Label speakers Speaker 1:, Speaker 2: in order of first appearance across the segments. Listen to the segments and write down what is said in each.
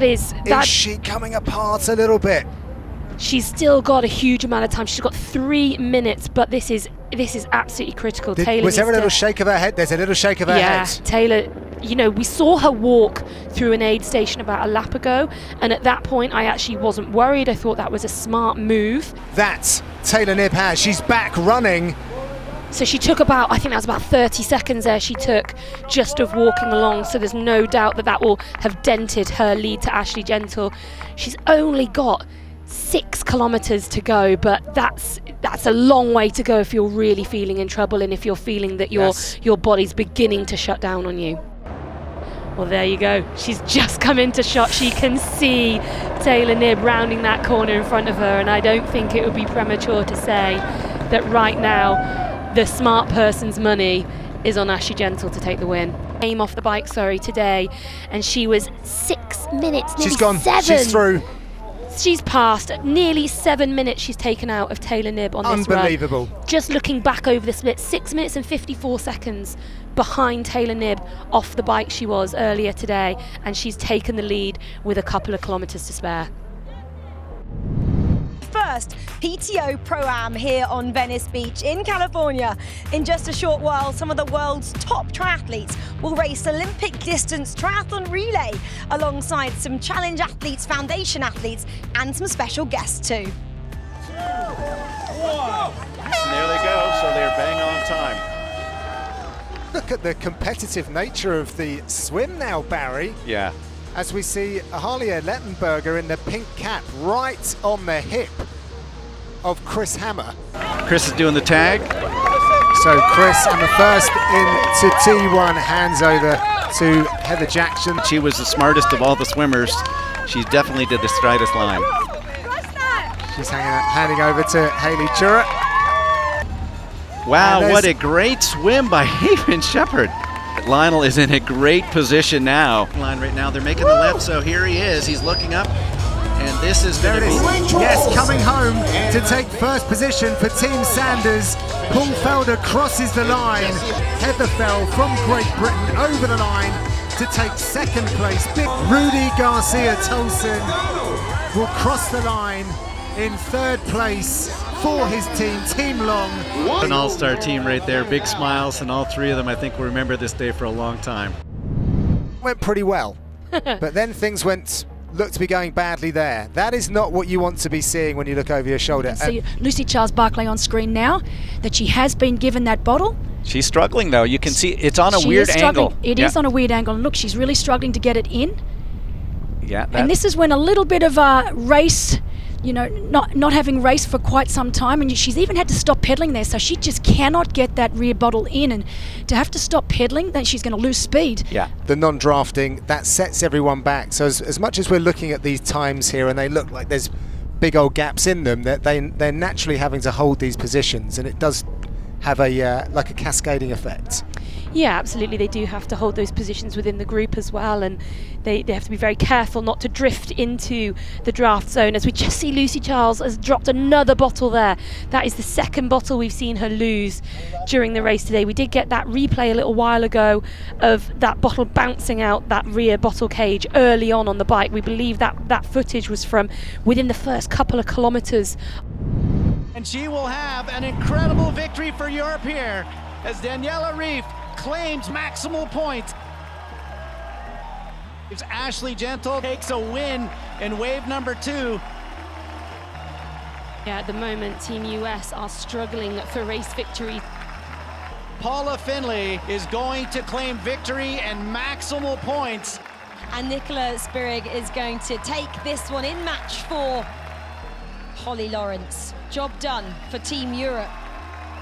Speaker 1: Is
Speaker 2: she coming apart a little bit?
Speaker 1: She's still got a huge amount of time. She's got 3 minutes, but this is absolutely critical.
Speaker 2: Was there a little shake of her head? There's a little shake of her head.
Speaker 1: Yeah, Taylor, you know, we saw her walk through an aid station about a lap ago, and at that point I actually wasn't worried. I thought that was a smart move.
Speaker 2: That Taylor Knibb has. She's back running.
Speaker 1: So she took about, I think that was about 30 seconds there she took just of walking along, so there's no doubt that will have dented her lead to Ashleigh Gentle. She's only got 6 kilometers to go, but that's a long way to go if you're really feeling in trouble and if you're feeling that your body's beginning to shut down on you. Well, there you go. She's just come into shot. She can see Taylor Knibb rounding that corner in front of her, and I don't think it would be premature to say that right now the smart person's money is on Ashleigh Gentle to take the win. Came off the bike, today, and she was 6 minutes, nearly
Speaker 2: She's gone.
Speaker 1: 7.
Speaker 2: She's through.
Speaker 1: She's passed nearly 7 minutes she's taken out of Taylor Knibb on this run.
Speaker 2: Unbelievable.
Speaker 1: Just looking back over the split, 6 minutes and 54 seconds behind Taylor Knibb off the bike she was earlier today, and she's taken the lead with a couple of kilometres to spare.
Speaker 3: First PTO Pro-Am here on Venice Beach in California. In just a short while, some of the world's top triathletes will race Olympic distance triathlon relay alongside some challenge athletes, foundation athletes, and some special guests too. 2, 1.
Speaker 4: And there they go, so they're bang on time.
Speaker 2: Look at the competitive nature of the swim now, Barry.
Speaker 4: Yeah.
Speaker 2: As we see Harlia Lettenberger in the pink cap right on the hip of Chris Hammer.
Speaker 4: Chris is doing the tag.
Speaker 2: So Chris and the first into T1 hands over to Heather Jackson.
Speaker 4: She was the smartest of all the swimmers. She definitely did the straightest line.
Speaker 2: She's handing over to Hayley Chura.
Speaker 4: Wow, what a great swim by Haven Shepherd. Lionel is in a great position now. Line right now, they're making the left, so here he is. He's looking up, and this is going to be...
Speaker 2: Yes, coming home to take first position for Team Sanders. Paul Felder crosses the line. Heather Fell from Great Britain over the line to take second place. Big Rudy Garcia Tolson will cross the line in third place for his team, Team Long.
Speaker 4: An all-star team right there, big smiles, and all three of them I think will remember this day for a long time.
Speaker 2: Went pretty well, but then things looked to be going badly there. That is not what you want to be seeing when you look over your shoulder.
Speaker 5: See Lucy Charles-Barkley on screen now, that she has been given that bottle.
Speaker 4: She's struggling though, you can see it's on a weird angle.
Speaker 5: It is on a weird angle, and look, she's really struggling to get it in.
Speaker 4: Yeah.
Speaker 5: And this is when a little bit of a race, you know, not having raced for quite some time, and she's even had to stop pedaling there, so she just cannot get that rear bottle in, and to have to stop pedaling, then she's going to lose speed.
Speaker 4: Yeah.
Speaker 2: The non-drafting, that sets everyone back. So as much as we're looking at these times here and they look like there's big old gaps in them, that they're naturally having to hold these positions, and it does have a like a cascading effect.
Speaker 1: Yeah, absolutely. They do have to hold those positions within the group as well, and they have to be very careful not to drift into the draft zone. As we just see, Lucy Charles has dropped another bottle there. That is the second bottle we've seen her lose during the race today. We did get that replay a little while ago of that bottle bouncing out that rear bottle cage early on the bike. We believe that footage was from within the first couple of kilometres.
Speaker 6: And she will have an incredible victory for Europe here as Daniela Ryf claims maximal points. Ashleigh Gentle takes a win in wave number 2.
Speaker 1: Yeah, at the moment, Team US are struggling for race victory.
Speaker 6: Paula Finley is going to claim victory and maximal points.
Speaker 3: And Nicola Spirig is going to take this one in match 4. Holly Lawrence, job done for Team Europe.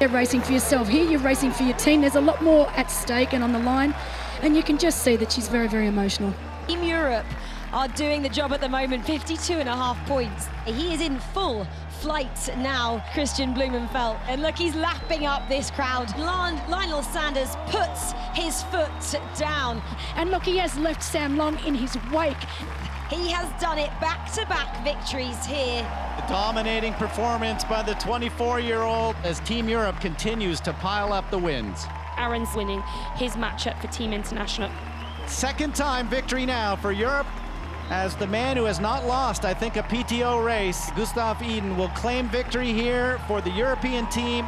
Speaker 5: You're racing for yourself. Here you're racing for your team. There's a lot more at stake and on the line, and you can just see that she's very, very emotional.
Speaker 3: Team Europe are doing the job at the moment, 52.5 points. He is in full flight now, Christian Blumenfeld. And look, he's lapping up this crowd. Lionel Sanders puts his foot down.
Speaker 5: And look, he has left Sam Long in his wake.
Speaker 3: He has done it back-to-back victories here.
Speaker 6: The dominating performance by the 24-year-old as Team Europe continues to pile up the wins.
Speaker 1: Aaron's winning his matchup for Team International.
Speaker 6: Second time victory now for Europe. as the man who has not lost, I think, a PTO race. Gustav Iden will claim victory here for the European team.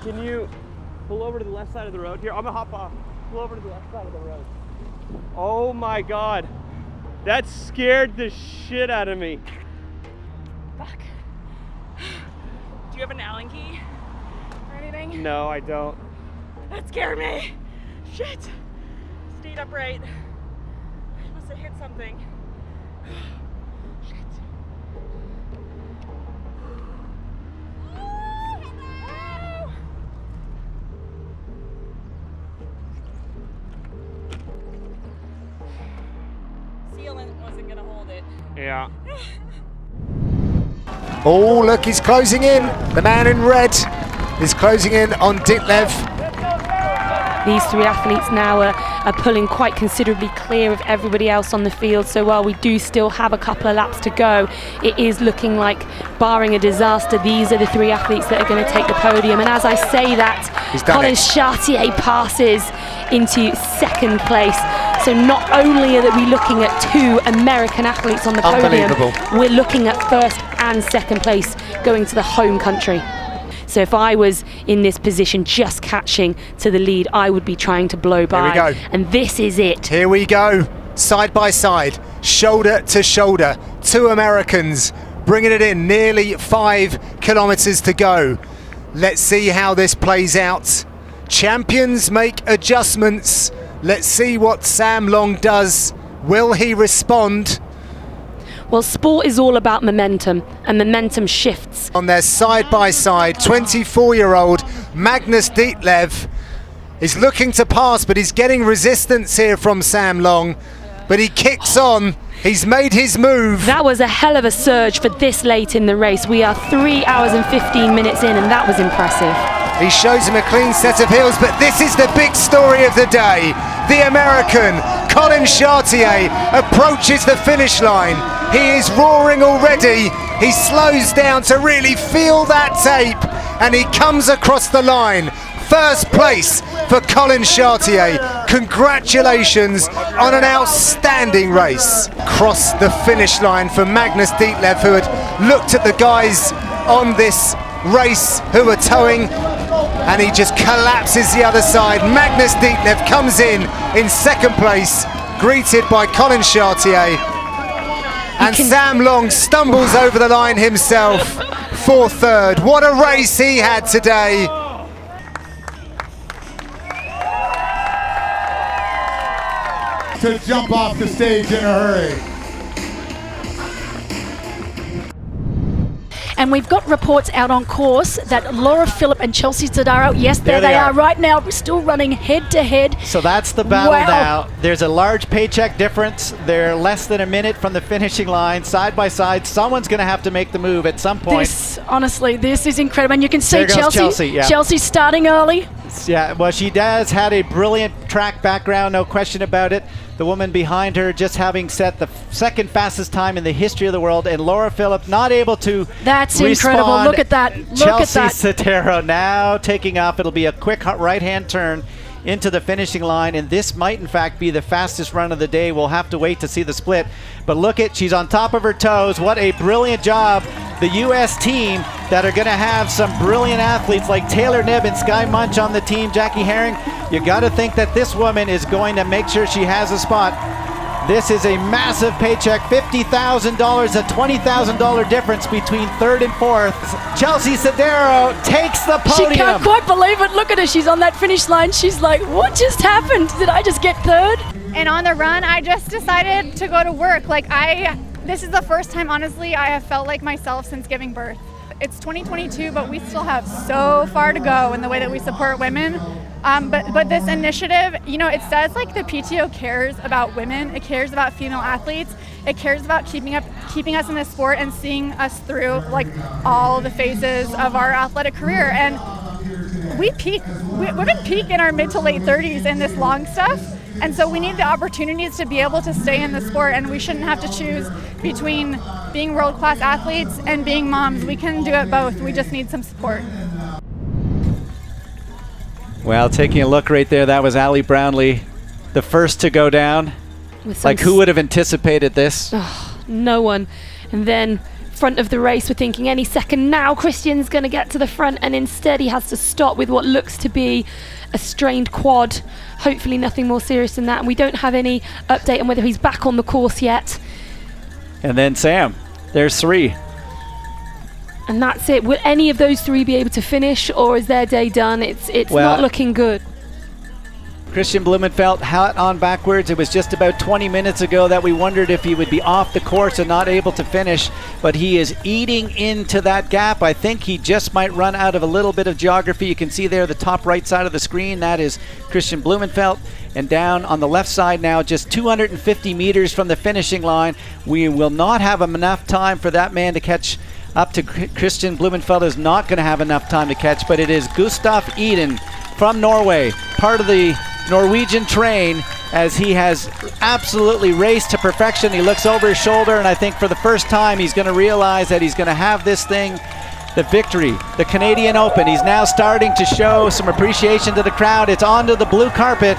Speaker 7: Can you pull over to the left side of the road here? I'm gonna hop off. Pull over to the left side of the road. Oh my God. That scared the shit out of me.
Speaker 8: Fuck. Do you have an Allen key or anything?
Speaker 7: No, I don't.
Speaker 8: That scared me. Shit. Stayed upright. I must have hit something. Shit. Wasn't gonna hold it.
Speaker 7: Yeah.
Speaker 2: Oh, look, he's closing in. The man in red is closing in on Ditlev.
Speaker 1: These three athletes now are pulling quite considerably clear of everybody else on the field. So while we do still have a couple of laps to go, it is looking like, barring a disaster, these are the three athletes that are going to take the podium. And as I say that, Colin Chartier passes into second place. So not only are we looking at two American athletes on the podium, we're looking at first and second place going to the home country. So if I was in this position just catching to the lead, I would be trying to blow by.
Speaker 2: Here we go.
Speaker 1: And this is it.
Speaker 2: Here we go. Side by side, shoulder to shoulder. Two Americans bringing it in. Nearly 5 kilometers to go. Let's see how this plays out. Champions make adjustments. Let's see what Sam Long does. Will he respond?
Speaker 1: Well, sport is all about momentum, and momentum shifts.
Speaker 2: On their side-by-side, 24-year-old Magnus Ditlev is looking to pass, but he's getting resistance here from Sam Long. But he kicks on. He's made his move.
Speaker 1: That was a hell of a surge for this late in the race. We are 3 hours and 15 minutes in, and that was impressive.
Speaker 2: He shows him a clean set of heels, but this is the big story of the day. The American, Colin Chartier, approaches the finish line. He is roaring already. He slows down to really feel that tape, and he comes across the line. First place for Colin Chartier. Congratulations on an outstanding race. Cross the finish line for Magnus Ditlev, who had looked at the guys on this race who were towing, and he just collapses the other side. Magnus Ditlev comes in second place, greeted by Colin Chartier. And Sam Long stumbles over the line himself for third. What a race he had today.
Speaker 9: To jump off the stage in a hurry.
Speaker 5: And we've got reports out on course that Laura Philipp and Chelsea Sodaro, yes, there they are right now, still running head to head.
Speaker 6: So that's the battle now. There's a large paycheck difference. They're less than a minute from the finishing line, side by side. Someone's going to have to make the move at some point.
Speaker 5: Honestly, this is incredible. And you can see
Speaker 6: Chelsea. Yeah.
Speaker 5: Chelsea's starting early.
Speaker 6: Yeah, well, she does had a brilliant track background, no question about it. The woman behind her just having set the second fastest time in the history of the world, and Laura Philipp not able to
Speaker 5: That's incredible. Look at that.
Speaker 6: Chelsea Sodaro now taking off. It'll be a quick right-hand turn into the finishing line, and this might in fact be the fastest run of the day. We'll have to wait to see the split, but look at, she's on top of her toes. What a brilliant job. The U.S. team that are going to have some brilliant athletes like Taylor Knibb and Skye Munch on the team, Jackie Herring. You got to think that this woman is going to make sure she has a spot. This is a massive paycheck, $50,000, a $20,000 difference between third and fourth. Chelsea Sodaro takes the podium.
Speaker 5: She can't quite believe it. Look at her. She's on that finish line. She's like, what just happened? Did I just get third?
Speaker 10: And on the run, I just decided to go to work. This is the first time, honestly, I have felt like myself since giving birth. It's 2022, but we still have so far to go in the way that we support women. But this initiative, it says like the PTO cares about women. It cares about female athletes. It cares about keeping us in this sport and seeing us through like all the phases of our athletic career. And we peak. Women peak in our mid to late 30s in this long stuff. And so we need the opportunities to be able to stay in the sport, and we shouldn't have to choose between being world-class athletes and being moms. We can do it both. We just need some support.
Speaker 6: Well, taking a look right there, that was Ashleigh Brownlee, the first to go down. Like, who would have anticipated this?
Speaker 1: Oh, no one. And then front of the race, we're thinking any second now Christian's going to get to the front, and instead he has to stop with what looks to be a strained quad. Hopefully nothing more serious than that, and we don't have any update on whether he's back on the course yet.
Speaker 6: And then Sam, there's 3.
Speaker 1: And that's it. Will any of those 3 be able to finish, or is their day done? It's not looking good.
Speaker 6: Christian Blumenfeld hat on backwards. It was just about 20 minutes ago that we wondered if he would be off the course and not able to finish, but he is eating into that gap. I think he just might run out of a little bit of geography. You can see there the top right side of the screen. That is Christian Blumenfeld. And down on the left side now, just 250 meters from the finishing line. We will not have enough time for that man to catch up to Christian Blumenfeld. Is not going to have enough time to catch, but it is Gustav Iden from Norway, part of the Norwegian train, as he has absolutely raced to perfection. He looks over his shoulder, and I think for the first time he's going to realize that he's going to have this thing, the victory, the Canadian Open. He's now starting to show some appreciation to the crowd. It's onto the blue carpet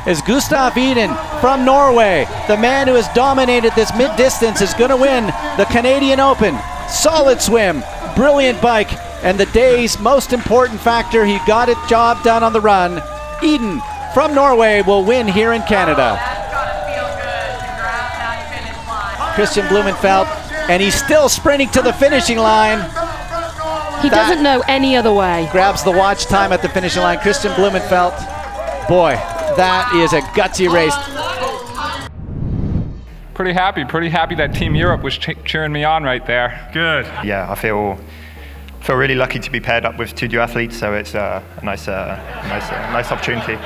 Speaker 6: as Gustav Iden from Norway, the man who has dominated this mid-distance, is going to win the Canadian Open. Solid swim, brilliant bike, and the day's most important factor, he got it job done on the run. Iden from Norway will win here in Canada. Christian Blumenfeld, and he's still sprinting to the finishing line.
Speaker 1: He doesn't know any other way.
Speaker 6: Grabs the watch time at the finishing line. Christian Blumenfeld, boy, that is a gutsy race.
Speaker 11: Pretty happy that Team Europe was cheering me on right there.
Speaker 12: Good. Yeah, I feel really lucky to be paired up with 2 duathletes, so it's a nice opportunity.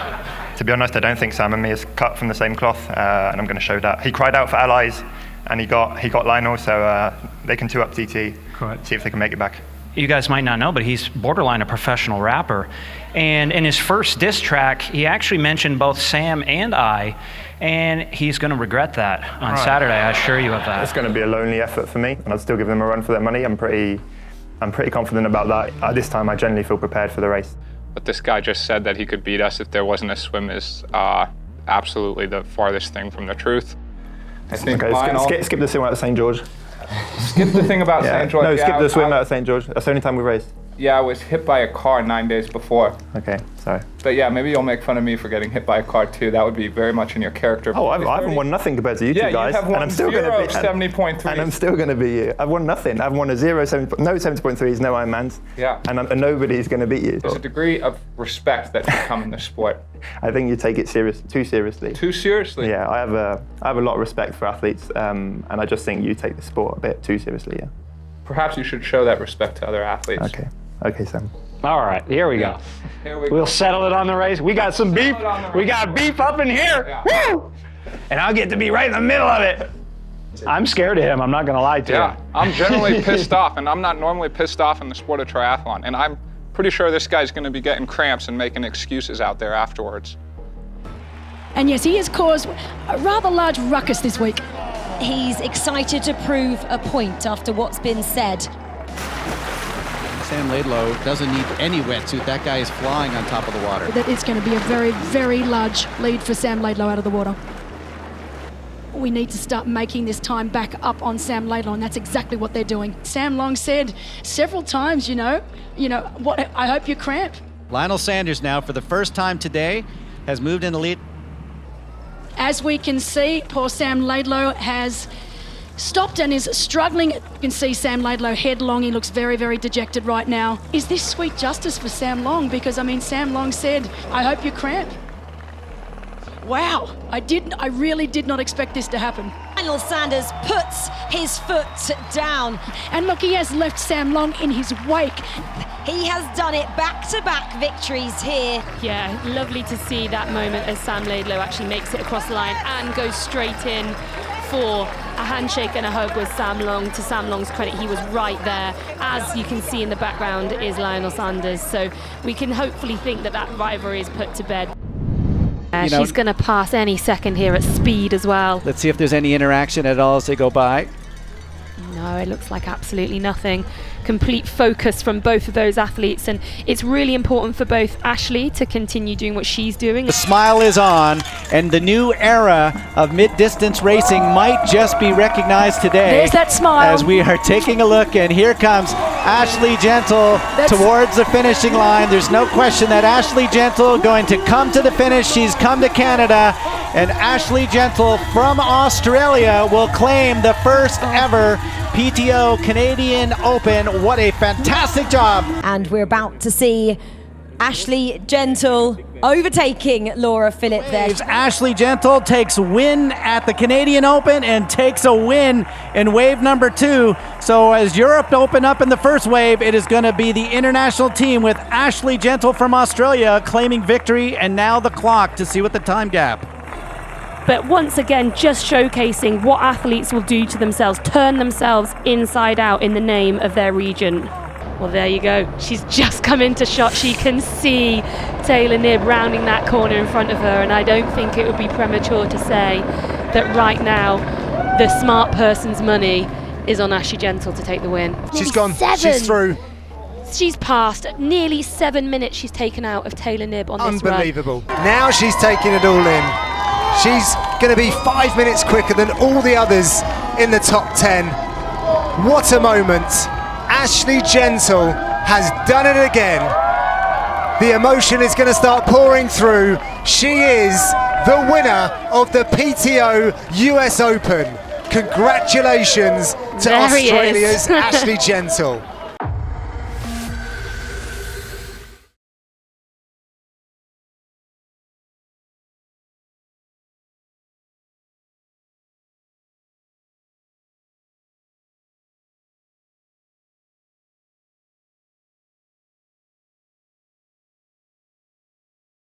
Speaker 12: To be honest, I don't think Sam and me is cut from the same cloth, and I'm going to show that. He cried out for allies, and he got Lionel, so they can 2-up DT, see if they can make it back.
Speaker 13: You guys might not know, but he's borderline a professional rapper. And in his first diss track, he actually mentioned both Sam and I, and he's going to regret that on Saturday, I assure you of that.
Speaker 12: It's going to be a lonely effort for me, and I'll still give them a run for their money. I'm pretty confident about that. At this time, I generally feel prepared for the race.
Speaker 11: But this guy just said that he could beat us if there wasn't a swim is absolutely the farthest thing from the truth.
Speaker 12: I think skip the swim out of St. George.
Speaker 11: Skip the thing about St. George.
Speaker 12: No, skip the swim out of St. George. That's the only time we raced.
Speaker 11: Yeah, I was hit by a car 9 days before.
Speaker 12: Okay, sorry.
Speaker 11: But yeah, maybe you'll make fun of me for getting hit by a car too. That would be very much in your character.
Speaker 12: Oh, I haven't won nothing compared to you two guys.
Speaker 11: You have won
Speaker 12: and I'm still going to be
Speaker 11: 70.3.
Speaker 12: And I'm still going to be you. I've won nothing. I've won a 0, 7, no 70.3s, no Ironmans.
Speaker 11: Yeah.
Speaker 12: And nobody's going to beat you.
Speaker 11: There's a degree of respect that should come in the sport.
Speaker 12: I think you take it too seriously.
Speaker 11: Too seriously?
Speaker 12: Yeah, I have a lot of respect for athletes, and I just think you take the sport a bit too seriously. Yeah.
Speaker 11: Perhaps you should show that respect to other athletes.
Speaker 12: Okay, Sam.
Speaker 13: All right, here we go. We'll settle it on the race. We got some beef. We got beef up in here. Yeah. Woo! And I'll get to be right in the middle of it. I'm scared of him. I'm not going to lie to you.
Speaker 11: I'm generally pissed off, and I'm not normally pissed off in the sport of triathlon. And I'm pretty sure this guy's going to be getting cramps and making excuses out there afterwards.
Speaker 5: And yes, he has caused a rather large ruckus this week.
Speaker 3: He's excited to prove a point after what's been said.
Speaker 4: Sam Laidlow doesn't need any wetsuit. That guy is flying on top of the water.
Speaker 5: That it's going to be a very, very large lead for Sam Laidlow out of the water. We need to start making this time back up on Sam Laidlow, and that's exactly what they're doing. Sam Long said several times, what? I hope you cramp.
Speaker 6: Lionel Sanders now, for the first time today, has moved in the lead.
Speaker 5: As we can see, poor Sam Laidlow has stopped and is struggling. You can see Sam Laidlow headlong. He looks very, very dejected right now. Is this sweet justice for Sam Long? Because, Sam Long said, I hope you cramp. Wow, I really did not expect this to happen.
Speaker 3: Lionel Sanders puts his foot down.
Speaker 5: And look, he has left Sam Long in his wake.
Speaker 3: He has done it, back-to-back victories here.
Speaker 1: Yeah, lovely to see that moment as Sam Laidlow actually makes it across the line and goes straight in for a handshake and a hug with Sam Long. To Sam Long's credit, he was right there. As you can see in the background is Lionel Sanders. So we can hopefully think that that rivalry is put to bed. She's going to pass any second here at speed as well.
Speaker 6: Let's see if there's any interaction at all as they go by.
Speaker 1: No, it looks like absolutely nothing. Complete focus from both of those athletes, and it's really important for both Ashleigh to continue doing what she's doing.
Speaker 6: The smile is on, and the new era of mid-distance racing might just be recognized today.
Speaker 5: There's that smile.
Speaker 6: As we are taking a look, and here comes Ashleigh Gentle towards the finishing line. There's no question that Ashleigh Gentle going to come to the finish. She's come to Canada, and Ashleigh Gentle from Australia will claim the first ever PTO Canadian Open. What a fantastic job.
Speaker 3: And we're about to see Ashleigh Gentle overtaking Laura Philipp there.
Speaker 6: Ashleigh Gentle takes win at the Canadian Open and takes a win in wave number 2. So as Europe open up in the first wave, it is going to be the international team with Ashleigh Gentle from Australia claiming victory, and now the clock to see what the time gap.
Speaker 1: But once again, just showcasing what athletes will do to themselves, turn themselves inside out in the name of their region. Well, there you go. She's just come into shot. She can see Taylor Knibb rounding that corner in front of her, and I don't think it would be premature to say that right now the smart person's money is on Ashleigh Gentle to take the win.
Speaker 2: She's gone. She's through.
Speaker 1: She's passed. Nearly 7 minutes she's taken out of Taylor Knibb on this run.
Speaker 2: Unbelievable. Now she's taking it all in. She's going to be 5 minutes quicker than all the others in the top 10. What a moment. Ashleigh Gentle has done it again. The emotion is going to start pouring through. She is the winner of the PTO US Open. Congratulations to Australia's Ashleigh Gentle.